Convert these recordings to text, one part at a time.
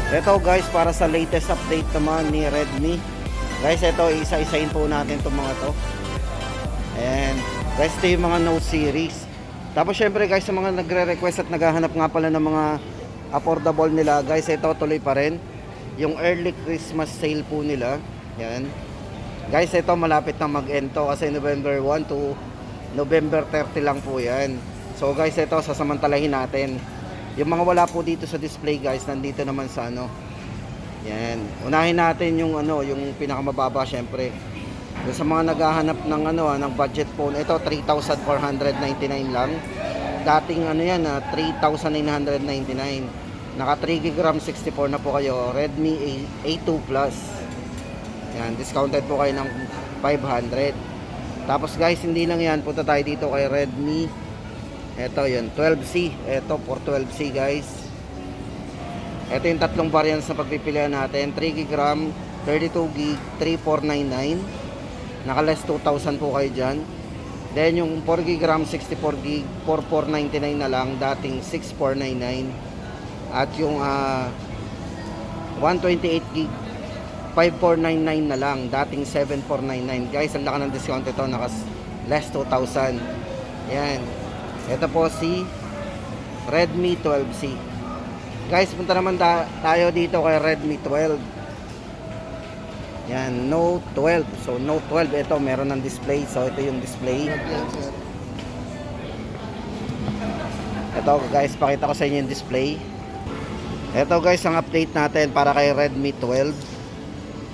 Ito guys, para sa latest update naman ni Redmi. Guys, ito isa-isahin po natin itong mga to. And guys, ito yung mga Note series. Tapos syempre guys, sa mga nagre-request at naghahanap nga pala ng mga affordable nila, guys, ito tuloy pa rin yung early Christmas sale po nila. Yan. Guys, ito malapit na mag-end to kasi November 1 to November 30 lang po yan. So guys, ito sasamantalahin natin. Yung mga wala po dito sa display guys, nandito naman sa ano. Yan. Unahin natin yung ano, yung pinakamababa syempre. Yung sa mga naghahanap ng ano, ng budget phone, ito 3,499 lang. Dating ano yan, 3,999. Naka 3GB RAM 64 na po kayo. Redmi A2 Plus. Yan, discounted po kayo ng 500. Tapos guys, hindi lang yan, punta tayo dito kay Redmi. Ito yun, 12C. Ito for 12C guys. Ito yung tatlong variants na pagpipilian natin. 3GB RAM, 32GB, 3499. Naka less 2,000 po kayo dyan. Then yung 4GB RAM, 64GB, 4499 na lang. Dating 6499. At yung 128GB, 5499 na lang. Dating 7499. Guys, ang laki ng discount ito. Naka less 2,000. Yan. Ito po si Redmi 12C. Guys, punta naman tayo dito kay Redmi 12. Yan, Note 12. So Note 12, ito meron ng display. So ito yung display. Ito guys, pakita ko sa inyo yung display. Ito guys, ang update natin para kay Redmi 12.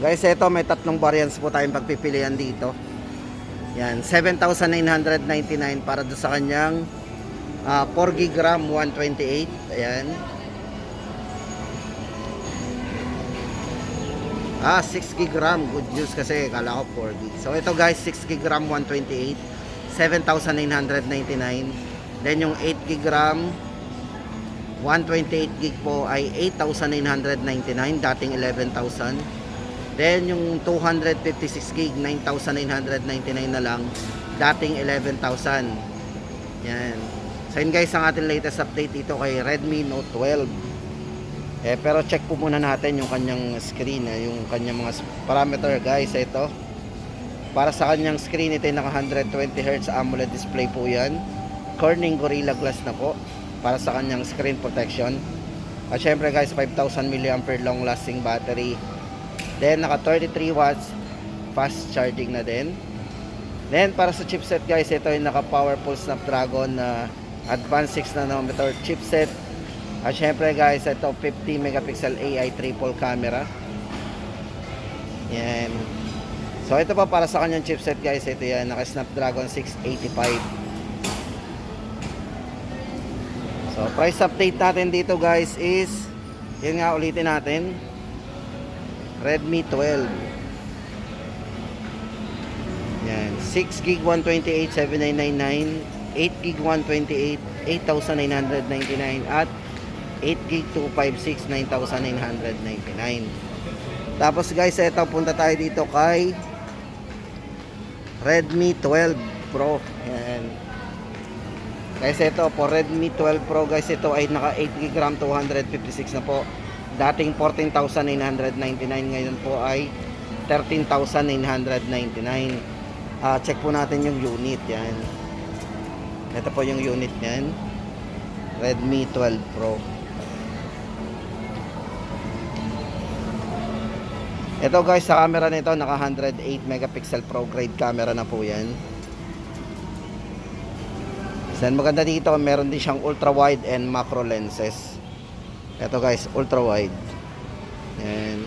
Guys, ito may tatlong variants po tayong pagpipilian dito. Yan, 7,999 para doon sa kanyang 4GB RAM 128. Ayan. 6GB RAM. Good news kasi kala ko 4GB. So ito guys, 6GB RAM 128, 7,999. Then yung 8GB RAM 128GB po ay 8,999, dating 11,000. Then yung 256GB 9,999 na lang, dating 11,000. Yan. So yun guys, ang ating latest update dito kay Redmi Note 12. Pero check po muna natin yung kanyang screen, yung kanyang mga parameter guys. Ito, para sa kanyang screen, ito yung naka 120Hz AMOLED display po yan. Corning Gorilla Glass na po para sa kanyang screen protection. At syempre guys, 5,000 mAh long lasting battery. Then naka 33 watts fast charging na din. Then para sa chipset guys, ito yung naka powerful Snapdragon na advanced 6 nanometer chipset. At syempre guys, ito 50 megapixel AI triple camera. Yan. So ito pa para sa kanyang chipset guys, ito yan, naka Snapdragon 685. So price update natin dito guys is, yun nga, ulitin natin, Redmi 12. Yan, 6GB 128 7,999, 8GB 128 8,999 at 8GB 256 9,999. Tapos guys, ito punta tayo dito kay Redmi 12 Pro. Yan. Guys, ito po Redmi 12 Pro guys, ito ay naka 8GB RAM 256 na po. Dating 14,999, ngayon po ay 13,999. Check po natin yung unit. Yan. Ito po yung unit niyan. Redmi 12 Pro. Ito guys, sa camera nito naka 108 megapixel pro grade camera na po yan. Then maganda dito, meron din siyang ultra wide and macro lenses. Ito guys, ultra wide. Yan.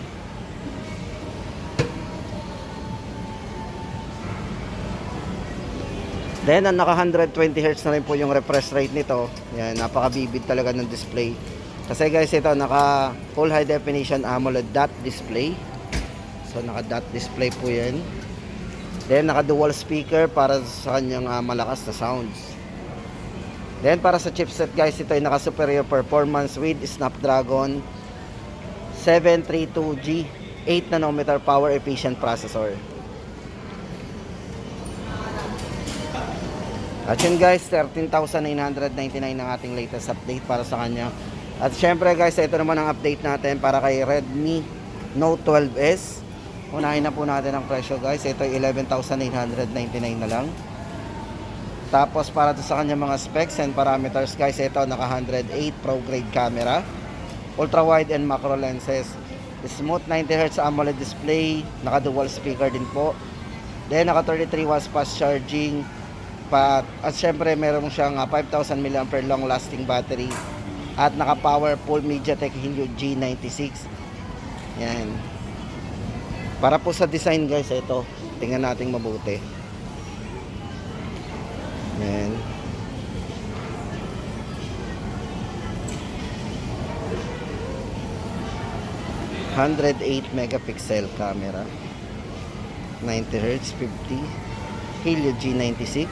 Then ang naka 120Hz na rin po yung refresh rate nito. Yan, napaka-vivid talaga ng display. Kasi guys, ito naka full high definition AMOLED dot display. So naka dot display po yan. Then naka dual speaker para sa kanyang malakas na sounds. Then para sa chipset guys, ito ay naka superior performance with Snapdragon 732G 8 nanometer power efficient processor. At yun guys, 13,999 ang ating latest update para sa kanya At syempre guys, ito naman ang update natin para kay Redmi Note 12S. Unahin na po natin ang presyo guys. Ito ay 11,999 na lang. Tapos para sa kanya mga specs and parameters guys, ito naka 108 Pro grade camera, ultra wide and macro lenses, smooth 90Hz AMOLED display, naka dual speaker din po. Then naka 33 watts fast charging at syempre meron siyang 5,000 mAh long lasting battery at naka powerful MediaTek Helio G96. Yan. Para po sa design guys, ito tingnan natin mabuti. Yan. ...108 megapixel camera, 90Hz, 50 Helio G96.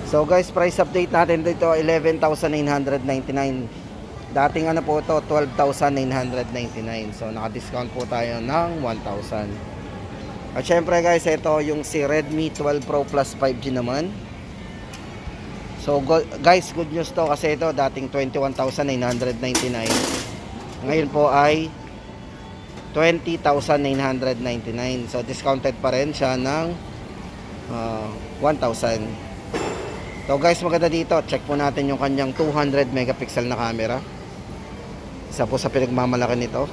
So guys, price update natin dito 11,999. Dating ano po to 12,999. So naka-discount po tayo ng 1,000. At syempre guys, ito yung si Redmi 12 Pro Plus 5G naman. So guys, good news to kasi ito dating 21,999. Ngayon po ay 20,999. So discounted pa rin siya ng 1,000. So guys, maganda dito. Check po natin yung kanyang 200 megapixel na camera. Isa po sa pinagmamalaki nito.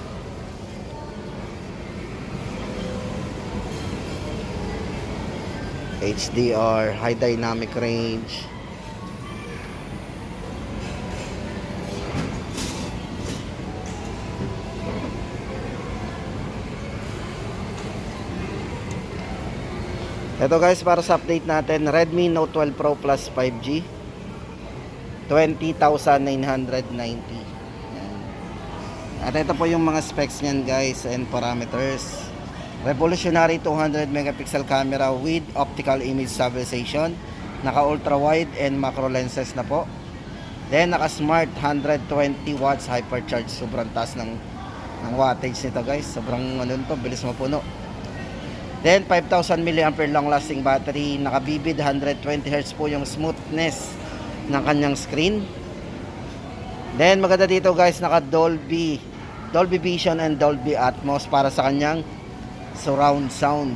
HDR, high dynamic range. Ito guys, para sa update natin, Redmi Note 12 Pro Plus 5G, 20,990. At ito po yung mga specs niyan guys and parameters. Revolutionary 200 megapixel camera with optical image stabilization, naka ultra wide and macro lenses na po. Then naka smart 120 watts hypercharge. Sobrang taas ng wattage nito guys. Sobrang ano nito, bilis mapuno. Then 5,000 mAh long lasting battery, naka Vivid 120Hz po yung smoothness ng kanyang screen. Then maganda dito guys, naka Dolby Vision and Dolby Atmos para sa kanyang surround sound.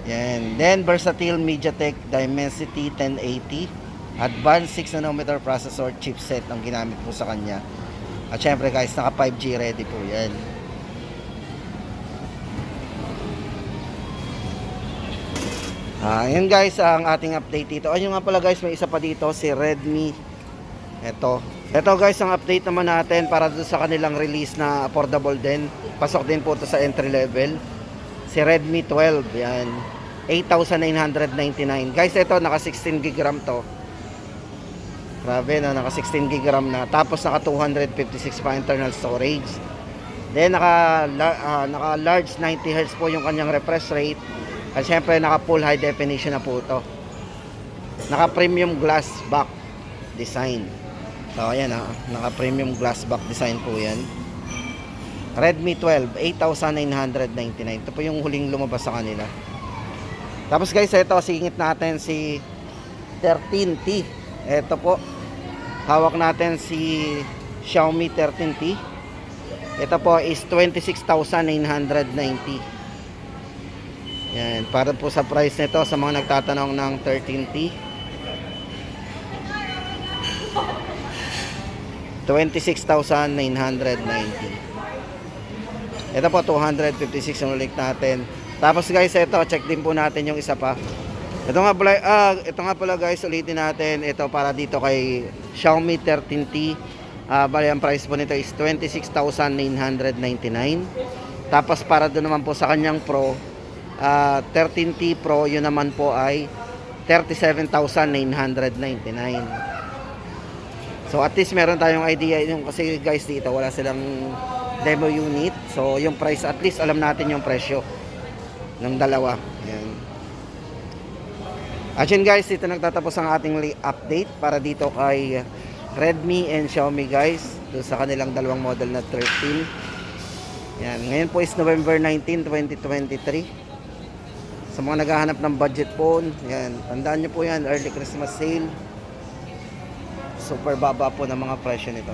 Yan. Then versatile MediaTek Dimensity 1080 advanced 6nm processor chipset ang ginamit po sa kanya. At syempre guys, naka 5G ready po yan. Yan guys ang ating update dito. Ayun nga pala guys, may isa pa dito si Redmi. Ito guys ang update naman natin para sa kanilang release na affordable din. Pasok din po ito sa entry level. Si Redmi 12, yan. 8,999. Guys, ito naka 16GB RAM to. Grabe na, naka 16GB RAM na. Tapos naka 256 pa internal storage. Then naka large 90Hz po yung kanyang refresh rate. At syempre naka full high definition na po ito. Naka premium glass back design. So ayan naka premium glass back design po yan. Redmi 12, 8,999. Ito po yung huling lumabas sa kanila. Tapos guys, ito singit natin si 13T. Ito po, hawak natin si Xiaomi 13T. Ito po is 26,990. Yan, para po sa price nito sa mga nagtatanong ng 13T. 26,990. Ito po 256 yung ulit natin. Tapos guys, ito check din po natin yung isa pa. Ito nga pala guys, ulitin natin ito para dito kay Xiaomi 13T. Bali ang price po nito is 26,999. Tapos para doon naman po sa kanyang Pro 13T Pro, yun naman po ay 37,999. So at least meron tayong idea yung, kasi guys dito wala silang demo unit. So yung price, at least alam natin yung presyo ng dalawa. Ayan. At yun guys, dito nagtatapos ang ating update para dito kay Redmi and Xiaomi guys, doon sa kanilang dalawang model na 13. Yan, ngayon po is November 19, 2023. Sa mga naghahanap ng budget phone, yan, tandaan nyo po yan, early Christmas sale. Super baba po ng mga presyo nito.